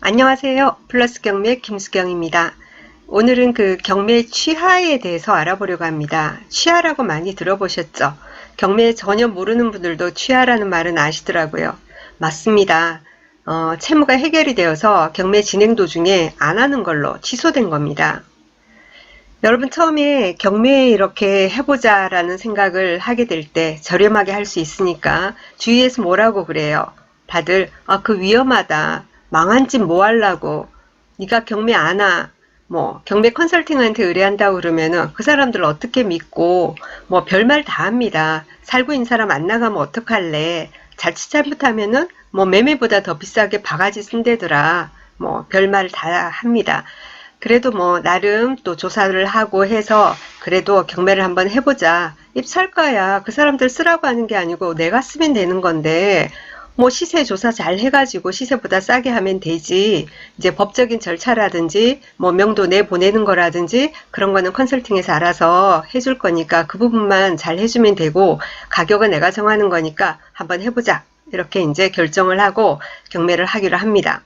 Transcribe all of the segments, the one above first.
안녕하세요. 플러스 경매 김수경입니다. 오늘은 그 경매 취하에 대해서 알아보려고 합니다. 취하라고 많이 들어보셨죠? 경매 전혀 모르는 분들도 취하라는 말은 아시더라고요. 맞습니다. 채무가 해결이 되어서 경매 진행 도중에 안 하는 걸로 취소된 겁니다. 여러분 처음에 경매에 이렇게 해보자라는 생각을 하게 될 때 저렴하게 할 수 있으니까 주위에서 뭐라고 그래요? 다들 그 위험하다. 망한 짓 뭐 하려고. 네가 경매 안 와. 뭐 경매 컨설팅한테 의뢰한다고 그러면은 그 사람들 어떻게 믿고 뭐 별말 다 합니다. 살고 있는 사람 안 나가면 어떡할래. 자칫 잘못하면은 뭐 매매보다 더 비싸게 바가지 쓴대더라. 뭐 별말 다 합니다. 그래도 뭐 나름 또 조사를 하고 해서 그래도 경매를 한번 해보자. 입살 거야. 그 사람들 쓰라고 하는 게 아니고 내가 쓰면 되는 건데 뭐 시세 조사 잘 해가지고 시세보다 싸게 하면 되지. 이제 법적인 절차라든지 뭐 명도 내보내는 거라든지 그런 거는 컨설팅에서 알아서 해줄 거니까 그 부분만 잘 해주면 되고 가격은 내가 정하는 거니까 한번 해보자. 이렇게 이제 결정을 하고 경매를 하기로 합니다.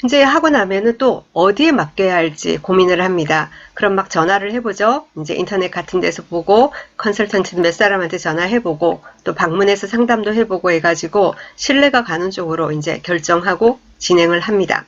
이제 하고 나면은 또 어디에 맡겨야 할지 고민을 합니다. 그럼 막 전화를 해보죠. 이제 인터넷 같은 데서 보고 컨설턴트 몇 사람한테 전화해보고 또 방문해서 상담도 해보고 해가지고 신뢰가 가는 쪽으로 이제 결정하고 진행을 합니다.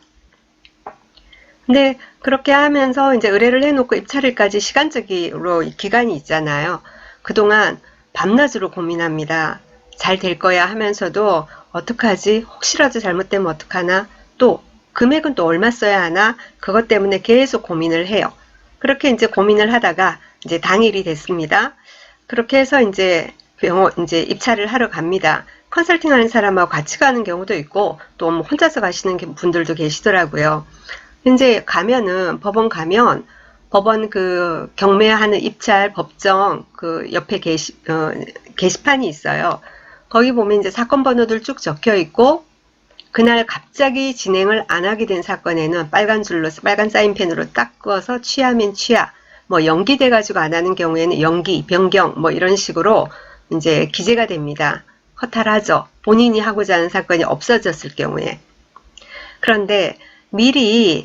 근데 그렇게 하면서 이제 의뢰를 해놓고 입찰일까지 시간적으로 기간이 있잖아요. 그동안 밤낮으로 고민합니다. 잘 될 거야 하면서도 어떡하지? 혹시라도 잘못되면 어떡하나? 또 금액은 또 얼마 써야 하나? 그것 때문에 계속 고민을 해요. 그렇게 이제 고민을 하다가 이제 당일이 됐습니다. 그렇게 해서 이제 이제 입찰을 하러 갑니다. 컨설팅 하는 사람하고 같이 가는 경우도 있고 또 뭐 혼자서 가시는 분들도 계시더라고요. 이제 가면은 법원 가면 법원 그 경매하는 입찰 법정 그 옆에 게시판이 있어요. 거기 보면 이제 사건 번호들 쭉 적혀 있고 그날 갑자기 진행을 안 하게 된 사건에는 빨간 줄로 빨간 사인펜으로 딱 그어서 취하면 취하, 뭐 연기돼 가지고 안 하는 경우에는 연기, 변경 뭐 이런 식으로 이제 기재가 됩니다. 허탈하죠. 본인이 하고자 하는 사건이 없어졌을 경우에. 그런데 미리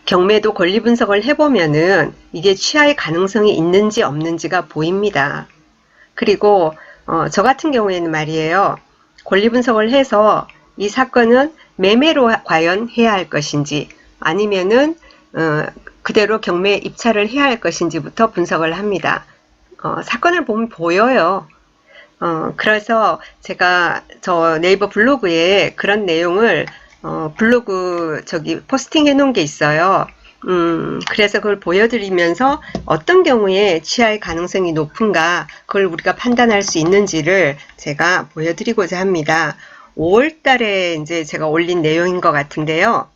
경매도 권리 분석을 해보면은 이게 취하의 가능성이 있는지 없는지가 보입니다. 그리고 저 같은 경우에는 말이에요. 권리 분석을 해서 이 사건은 매매로 과연 해야 할 것인지 아니면은 그대로 경매 입찰을 해야 할 것인지부터 분석을 합니다. 사건을 보면 보여요. 그래서 제가 저 네이버 블로그에 그런 내용을 블로그 포스팅 해 놓은 게 있어요. 그래서 그걸 보여드리면서 어떤 경우에 취할 가능성이 높은가 그걸 우리가 판단할 수 있는지를 제가 보여드리고자 합니다. 5월 달에 이제 제가 올린 내용인 것 같은데요.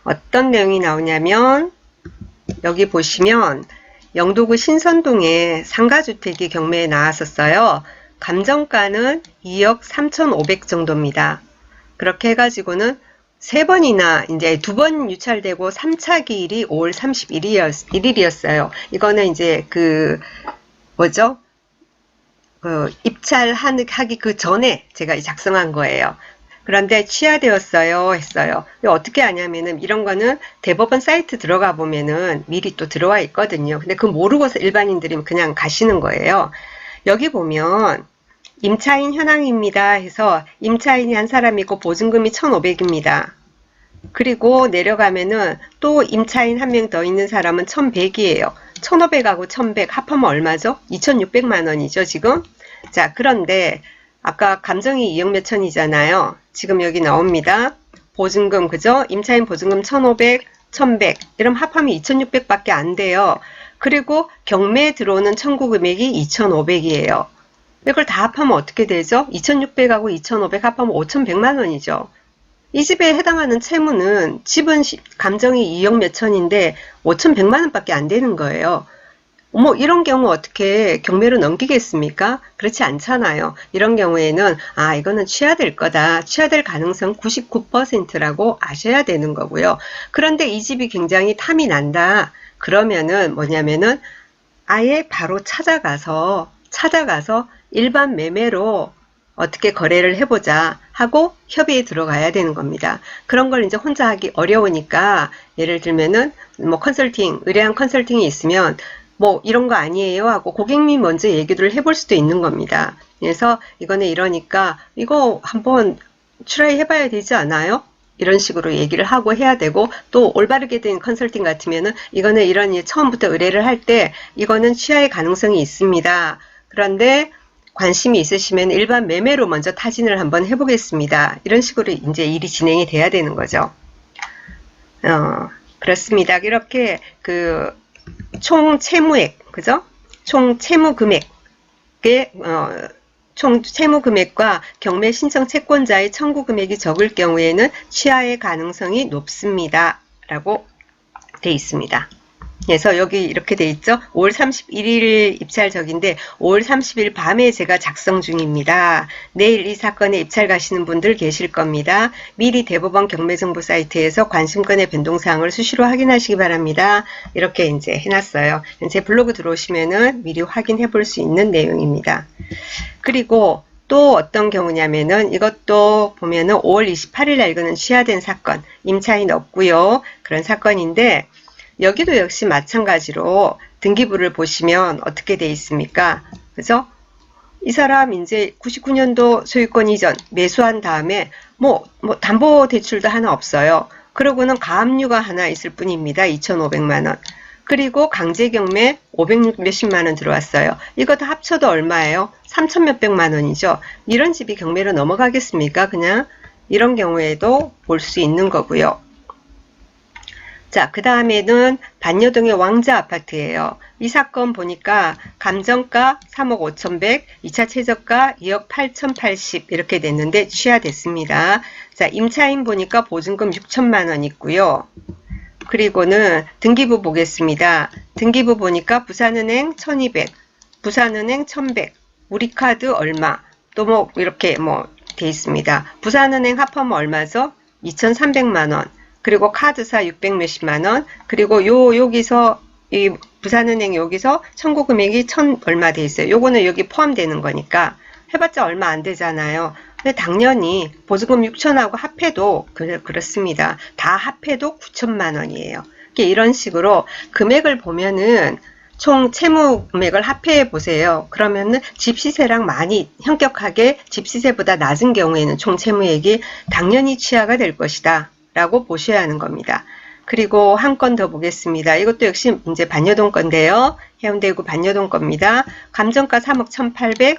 어떤 내용이 나오냐면 여기 보시면 영도구 신선동에 상가주택이 경매에 나왔었어요. 감정가는 2억 3,500 정도입니다. 그렇게 해가지고는 3번이나 이제 2번 유찰되고 3차 기일이 5월 31일이었어요. 이거는 이제 그 뭐죠? 입찰하기 그 전에 제가 작성한 거예요. 그런데 취하되었어요 했어요. 어떻게 하냐면은 이런 거는 대법원 사이트 들어가 보면은 미리 또 들어와 있거든요. 근데 그 모르고서 일반인들이 그냥 가시는 거예요. 여기 보면 임차인 현황입니다 해서 임차인이 한 사람 있고 보증금이 1,500입니다. 그리고 내려가면은 또 임차인 한 명 더 있는 사람은 1,100이에요. 1,500하고 1,100 합하면 얼마죠? 2,600만 원이죠, 지금? 자, 그런데 아까 감정이 2억 몇천이잖아요. 지금 여기 나옵니다. 보증금, 그죠? 임차인 보증금 1,500, 1,100. 이러면 합하면 2,600 밖에 안 돼요. 그리고 경매에 들어오는 청구 금액이 2,500이에요. 이걸 다 합하면 어떻게 되죠? 2,600하고 2,500 합하면 5,100만 원이죠. 이 집에 해당하는 채무는 집은 감정이 2억 몇천인데 5,100만 원밖에 안 되는 거예요. 뭐 이런 경우 어떻게 경매로 넘기겠습니까? 그렇지 않잖아요. 이런 경우에는 이거는 취하될 거다. 취하될 가능성 99%라고 아셔야 되는 거고요. 그런데 이 집이 굉장히 탐이 난다. 그러면은 뭐냐면은 아예 바로 찾아가서 일반 매매로 어떻게 거래를 해보자 하고 협의에 들어가야 되는 겁니다. 그런 걸 이제 혼자 하기 어려우니까 예를 들면은 뭐 컨설팅, 의뢰한 컨설팅이 있으면 뭐 이런 거 아니에요 하고 고객님이 먼저 얘기를 해볼 수도 있는 겁니다. 그래서 이거는 이러니까 이거 한번 트라이 해봐야 되지 않아요? 이런 식으로 얘기를 하고 해야 되고, 또 올바르게 된 컨설팅 같으면은 이거는 이런 처음부터 의뢰를 할 때 이거는 취하의 가능성이 있습니다. 그런데 관심이 있으시면 일반 매매로 먼저 타진을 한번 해보겠습니다. 이런 식으로 이제 일이 진행이 돼야 되는 거죠. 그렇습니다. 이렇게 그 총 채무액, 그죠? 총 채무 금액의 총 채무 금액과 경매 신청 채권자의 청구 금액이 적을 경우에는 취하의 가능성이 높습니다. 라고 돼 있습니다. 그래서 여기 이렇게 돼 있죠. 5월 31일 입찰적인데 5월 30일 밤에 제가 작성 중입니다. 내일 이 사건에 입찰 가시는 분들 계실 겁니다. 미리 대법원 경매정보 사이트에서 관심건의 변동사항을 수시로 확인하시기 바랍니다. 이렇게 이제 해놨어요. 제 블로그 들어오시면은 미리 확인해 볼 수 있는 내용입니다. 그리고 또 어떤 경우냐면은 이것도 보면은 5월 28일 날 이거는 취하된 사건, 임차인 없고요. 그런 사건인데 여기도 역시 마찬가지로 등기부를 보시면 어떻게 돼 있습니까? 그죠? 이 사람 이제 99년도 소유권 이전 매수한 다음에 뭐 담보 대출도 하나 없어요. 그러고는 가압류가 하나 있을 뿐입니다. 2,500만 원. 그리고 강제경매 500 몇십만 원 들어왔어요. 이거 다 합쳐도 얼마예요? 3천 몇백만 원이죠. 이런 집이 경매로 넘어가겠습니까? 그냥 이런 경우에도 볼 수 있는 거고요. 자, 그 다음에는 반여동의 왕자 아파트예요. 이 사건 보니까 감정가 3억 5,100, 2차 최저가 2억 8,080 이렇게 됐는데 취하됐습니다. 자, 임차인 보니까 보증금 6천만 원 있고요. 그리고는 등기부 보겠습니다. 등기부 보니까 부산은행 1200, 부산은행 1100, 우리카드 얼마, 또 뭐 이렇게 뭐 돼 있습니다. 부산은행 합하면 얼마죠? 2,300만 원. 그리고 카드사 600 몇십만 원, 그리고 여기서 이 부산은행 여기서 청구 금액이 1000 얼마 돼 있어요. 요거는 여기 포함되는 거니까 해봤자 얼마 안 되잖아요. 근데 당연히 보증금 6천하고 합해도 그렇습니다. 다 합해도 9천만 원이에요. 이런 식으로 금액을 보면은 총 채무 금액을 합해해 보세요. 그러면은 집 시세랑 많이 현격하게 집 시세보다 낮은 경우에는 총 채무액이 당연히 취하가 될 것이다. 라고 보셔야 하는 겁니다. 그리고 한 건 더 보겠습니다. 이것도 역시 이제 반여동 건데요. 해운대구 반여동 겁니다. 감정가 3억 1,800,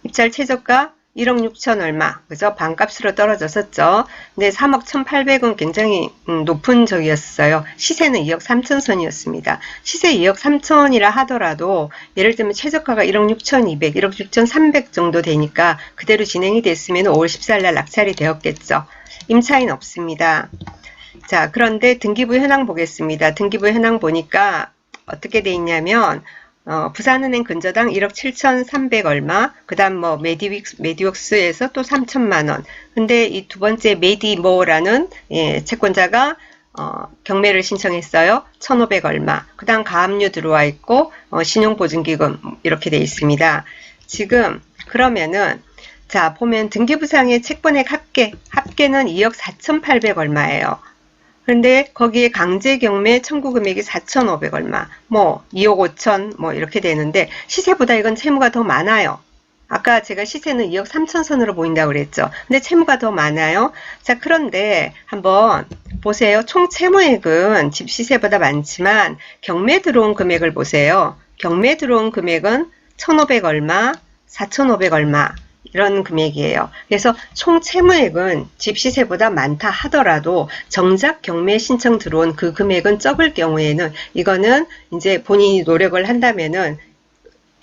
입찰 최저가 1억 6천 얼마, 그죠? 반값으로 떨어졌었죠. 근데 3억 1,800은 굉장히 높은 적이었어요. 시세는 2억 3천 선이었습니다. 시세 2억 3천이라 하더라도 예를 들면 최저가가 1억 6,200, 1억 6,300 정도 되니까 그대로 진행이 됐으면 5월 14일 날 낙찰이 되었겠죠. 임차인 없습니다. 자, 그런데 등기부 현황 보겠습니다. 등기부 현황 보니까 어떻게 돼 있냐면 부산은행 근저당 1억 7,300 얼마, 그 다음 뭐 메디웍스에서 또 3천만 원. 근데 이 두 번째 메디모라는 채권자가 경매를 신청했어요. 1,500 얼마. 그 다음 가압류 들어와 있고 신용보증기금 이렇게 돼 있습니다. 지금 그러면은 자, 보면 등기부상의 채권액 합계는 2억 4,800 얼마예요. 근데 거기에 강제경매 청구 금액이 4,500 얼마, 뭐 2억 5천 뭐 이렇게 되는데 시세보다 이건 채무가 더 많아요. 아까 제가 시세는 2억 3천 선으로 보인다고 그랬죠. 근데 채무가 더 많아요. 자, 그런데 한번 보세요. 총 채무액은 집 시세보다 많지만 경매 들어온 금액을 보세요. 경매 들어온 금액은 1,500 얼마, 4,500 얼마 이런 금액이에요. 그래서 총 채무액은 집 시세보다 많다 하더라도 정작 경매 신청 들어온 그 금액은 적을 경우에는 이거는 이제 본인이 노력을 한다면은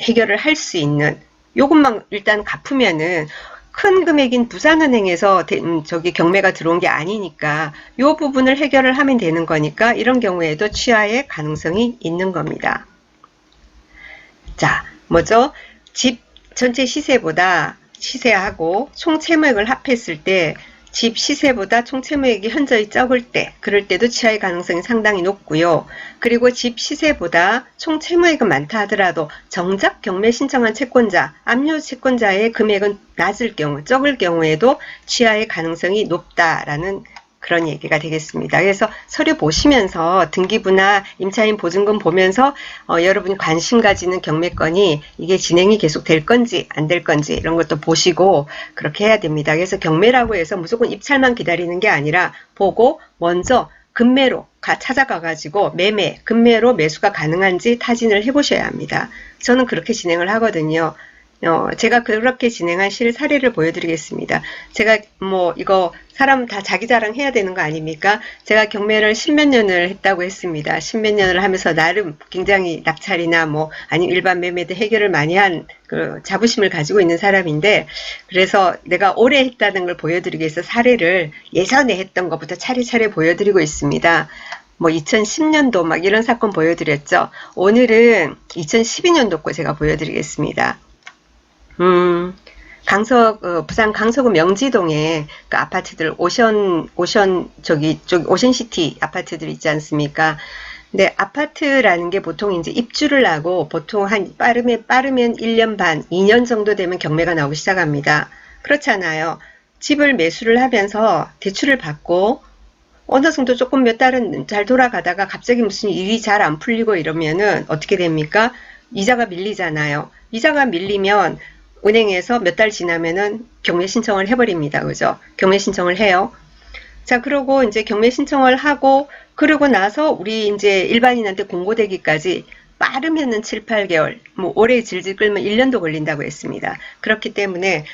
해결을 할 수 있는 요것만 일단 갚으면은 큰 금액인 부산은행에서 저기 경매가 들어온 게 아니니까 요 부분을 해결을 하면 되는 거니까 이런 경우에도 취하의 가능성이 있는 겁니다. 자, 뭐죠? 집 전체 시세보다 시세하고 총 채무액을 합했을 때 집 시세보다 총 채무액이 현저히 적을 때, 그럴 때도 취하의 가능성이 상당히 높고요. 그리고 집 시세보다 총 채무액은 많다 하더라도 정작 경매 신청한 채권자, 압류 채권자의 금액은 낮을 경우, 적을 경우에도 취하의 가능성이 높다라는 그런 얘기가 되겠습니다. 그래서 서류 보시면서 등기부나 임차인 보증금 보면서 여러분이 관심 가지는 경매건이 이게 진행이 계속 될 건지 안 될 건지 이런 것도 보시고 그렇게 해야 됩니다. 그래서 경매라고 해서 무조건 입찰만 기다리는 게 아니라 보고 먼저 금매로 찾아가 가지고 금매로 매수가 가능한지 타진을 해 보셔야 합니다. 저는 그렇게 진행을 하거든요. 제가 그렇게 진행한 사례를 보여드리겠습니다. 제가 이거 사람 다 자기 자랑 해야 되는 거 아닙니까? 제가 경매를 십몇 년을 했다고 했습니다. 십몇 년을 하면서 나름 굉장히 낙찰이나 아니면 일반 매매도 해결을 많이 한 그 자부심을 가지고 있는 사람인데, 그래서 내가 오래 했다는 걸 보여드리기 위해서 사례를 예전에 했던 것부터 차례차례 보여드리고 있습니다. 2010년도 막 이런 사건 보여드렸죠. 오늘은 2012년도 거 제가 보여드리겠습니다. 부산 강서구 명지동에 그 아파트들 오션시티 아파트들 있지 않습니까? 근데 아파트라는 게 보통 이제 입주를 하고 보통 빠르면 1년 반, 2년 정도 되면 경매가 나오기 시작합니다. 그렇잖아요. 집을 매수를 하면서 대출을 받고 어느 정도 조금 몇 달은 잘 돌아가다가 갑자기 무슨 일이 잘 안 풀리고 이러면은 어떻게 됩니까? 이자가 밀리잖아요. 이자가 밀리면 은행에서 몇 달 지나면은 경매 신청을 해버립니다. 그죠? 경매 신청을 해요. 자, 그러고 이제 경매 신청을 하고, 그러고 나서 우리 이제 일반인한테 공고되기까지 빠르면은 7, 8개월, 오래 질질 끌면 1년도 걸린다고 했습니다. 그렇기 때문에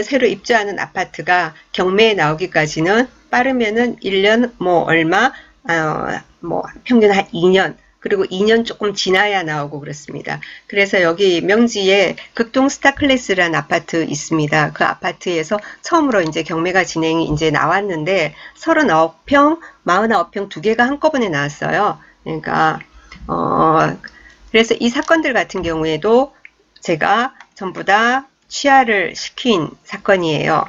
새로 입주하는 아파트가 경매에 나오기까지는 빠르면은 1년, 평균 한 2년, 그리고 2년 조금 지나야 나오고 그렇습니다. 그래서 여기 명지에 극동 스타클래스라는 아파트 있습니다. 그 아파트에서 처음으로 이제 경매가 진행이 이제 나왔는데 39평, 49평 두 개가 한꺼번에 나왔어요. 그러니까 그래서 이 사건들 같은 경우에도 제가 전부 다 취하를 시킨 사건이에요.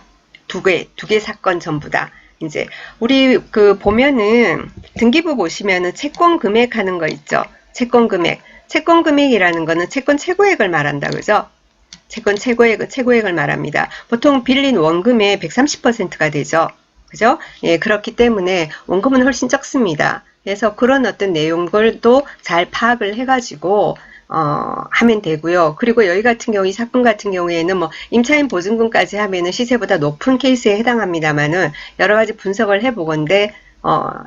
두 개 사건 전부 다. 이제 우리 보면은 등기부 보시면은 채권 금액 하는 거 있죠. 채권 금액이라는 거는 채권 최고액을 말한다. 그죠? 채권 최고액을 말합니다. 보통 빌린 원금의 130%가 되죠. 그죠? 예, 그렇기 때문에 원금은 훨씬 적습니다. 그래서 그런 어떤 내용들도 잘 파악을 해가지고 하면 되고요. 그리고 여기 같은 경우, 이 사건 같은 경우에는 임차인 보증금까지 하면은 시세보다 높은 케이스에 해당합니다만은 여러 가지 분석을 해보건데,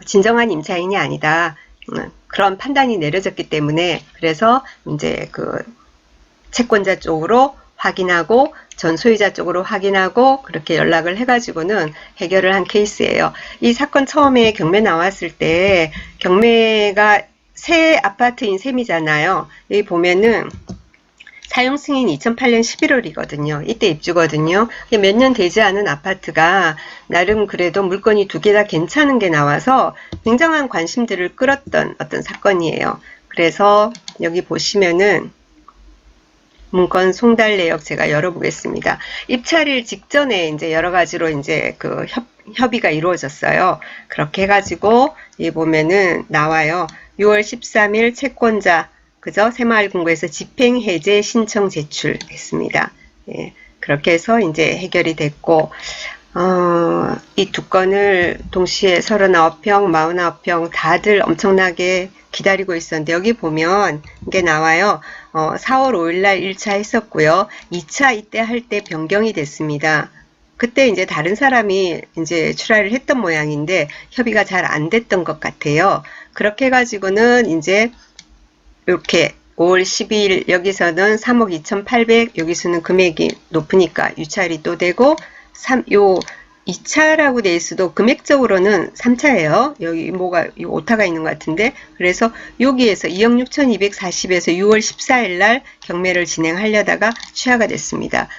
진정한 임차인이 아니다. 그런 판단이 내려졌기 때문에, 그래서 이제 채권자 쪽으로 확인하고, 전 소유자 쪽으로 확인하고, 그렇게 연락을 해가지고는 해결을 한 케이스예요. 이 사건 처음에 경매 나왔을 때, 경매가 새 아파트인 셈이잖아요. 여기 보면은 사용 승인 2008년 11월이거든요. 이때 입주거든요. 몇 년 되지 않은 아파트가 나름 그래도 물건이 두 개 다 괜찮은 게 나와서 굉장한 관심들을 끌었던 어떤 사건이에요. 그래서 여기 보시면은 문건 송달 내역 제가 열어보겠습니다. 입찰일 직전에 이제 여러 가지로 이제 협의가 이루어졌어요. 그렇게 해가지고 여기 보면은 나와요. 6월 13일 채권자, 그죠? 새마을금고에서 집행해제 신청 제출했습니다. 예, 그렇게 해서 이제 해결이 됐고, 이 두 건을 동시에 39평, 49평 다들 엄청나게 기다리고 있었는데, 여기 보면 이게 나와요. 4월 5일날 1차 했었고요. 2차 이때 할 때 변경이 됐습니다. 그때 이제 다른 사람이 이제 출하를 했던 모양인데 협의가 잘 안 됐던 것 같아요. 그렇게 해가지고는 이제 이렇게 5월 12일 여기서는 3억 2,800, 여기서는 금액이 높으니까 유찰이 또 되고, 2차라고 돼 있어도 금액적으로는 3차예요. 여기 오타가 있는 것 같은데, 그래서 여기에서 2억 6,240에서 6월 14일 날 경매를 진행하려다가 취하가 됐습니다.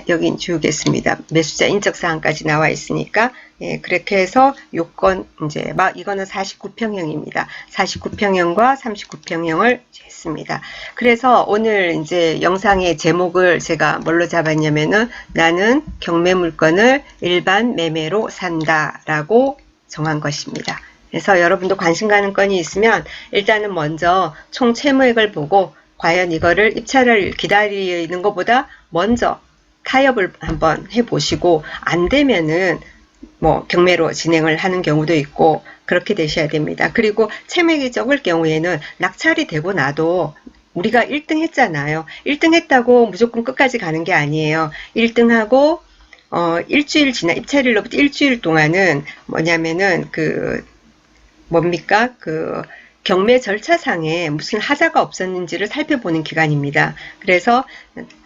여기 지우겠습니다. 매수자 인적사항까지 나와 있으니까, 예, 그렇게 해서 요건, 이거는 49평형입니다. 49평형과 39평형을 했습니다. 그래서 오늘 영상의 제목을 제가 뭘로 잡았냐면은, 나는 경매 물건을 일반 매매로 산다라고 정한 것입니다. 그래서 여러분도 관심 가는 건이 있으면 일단은 먼저 총 채무액을 보고 과연 이거를 입찰을 기다리는 것보다 먼저 타협을 한번 해보시고 안 되면은 경매로 진행을 하는 경우도 있고 그렇게 되셔야 됩니다. 그리고 채무액이 적을 경우에는 낙찰이 되고 나도 우리가 1등 했잖아요. 1등 했다고 무조건 끝까지 가는 게 아니에요. 1등하고 일주일 지난 입찰일로부터 일주일 동안은 뭐냐면은 경매 절차상에 무슨 하자가 없었는지를 살펴보는 기간입니다. 그래서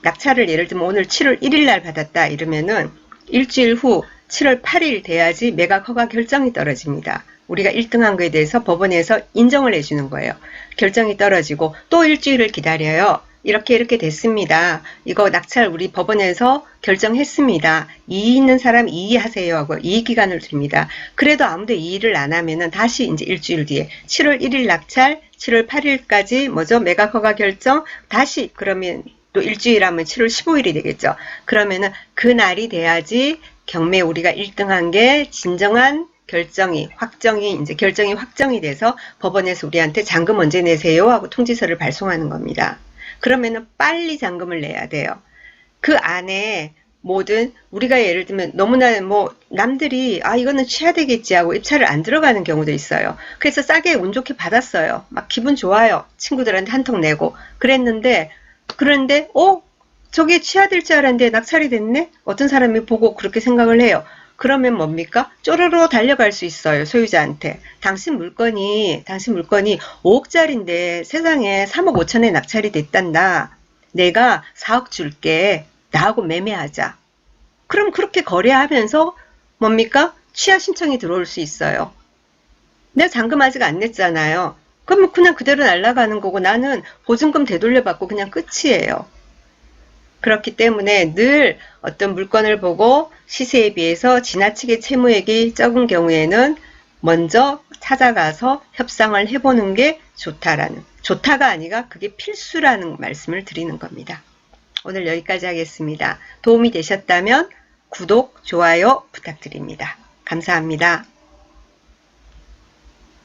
낙찰을 예를 들면 오늘 7월 1일 날 받았다 이러면은 일주일 후 7월 8일 돼야지 매각 허가 결정이 떨어집니다. 우리가 1등한 거에 대해서 법원에서 인정을 해주는 거예요. 결정이 떨어지고 또 일주일을 기다려요. 이렇게 됐습니다. 이거 낙찰 우리 법원에서 결정했습니다. 이의 있는 사람 이의하세요 하고 이의 기간을 줍니다. 그래도 아무도 이의를 안 하면은 다시 일주일 뒤에 7월 1일 낙찰, 7월 8일까지 매각 허가 결정, 다시 그러면 또 일주일 하면 7월 15일이 되겠죠. 그러면은 그 날이 돼야지 경매 우리가 1등한 게 진정한 결정이 확정이 돼서 법원에서 우리한테 잔금 언제 내세요 하고 통지서를 발송하는 겁니다. 그러면은 빨리 잔금을 내야 돼요. 그 안에 모든 우리가 예를 들면 너무나 남들이 이거는 취해야 되겠지 하고 입찰을 안 들어가는 경우도 있어요. 그래서 싸게 운 좋게 받았어요. 막 기분 좋아요. 친구들한테 한 통 내고 그런데 저게 취하될 줄 알았는데 낙찰이 됐네? 어떤 사람이 보고 그렇게 생각을 해요. 그러면 뭡니까? 쪼르르 달려갈 수 있어요. 소유자한테. 당신 물건이 5억짜리인데 세상에 3억 5천에 낙찰이 됐단다. 내가 4억 줄게. 나하고 매매하자. 그럼 그렇게 거래하면서 뭡니까? 취하 신청이 들어올 수 있어요. 내가 잔금 아직 안 냈잖아요. 그러면 그냥 그대로 날아가는 거고 나는 보증금 되돌려받고 그냥 끝이에요. 그렇기 때문에 늘 어떤 물건을 보고 시세에 비해서 지나치게 채무액이 적은 경우에는 먼저 찾아가서 협상을 해보는 게 좋다가 아니라 그게 필수라는 말씀을 드리는 겁니다. 오늘 여기까지 하겠습니다. 도움이 되셨다면 구독, 좋아요 부탁드립니다. 감사합니다.